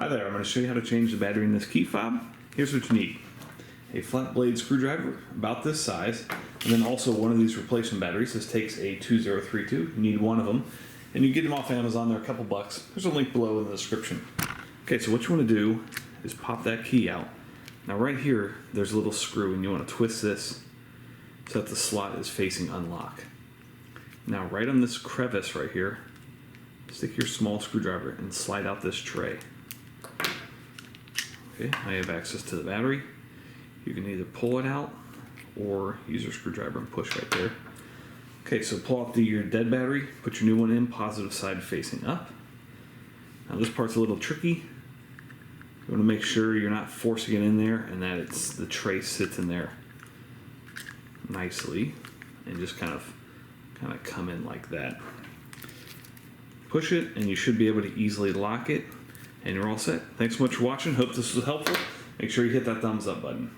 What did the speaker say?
Hi there, I'm going to show you how to change the battery in this key fob. Here's what you need. A flat blade screwdriver about this size, and then also one of these replacement batteries. This takes a 2032, you need one of them. And you get them off Amazon, they're a couple bucks. There's a link below in the description. Okay, so what you want to do is pop that key out. Now right here, there's a little screw and you want to twist this so that the slot is facing unlock. Now right on this crevice right here, stick your small screwdriver and slide out this tray. Okay, now you have access to the battery. You can either pull it out or use your screwdriver and push right there. Okay, so pull out your dead battery, put your new one in, positive side facing up. Now this part's a little tricky. You want to make sure you're not forcing it in there and that the tray sits in there nicely and just kind of come in like that. Push it and you should be able to easily lock it and you're all set. Thanks so much for watching. Hope this was helpful. Make sure you hit that thumbs up button.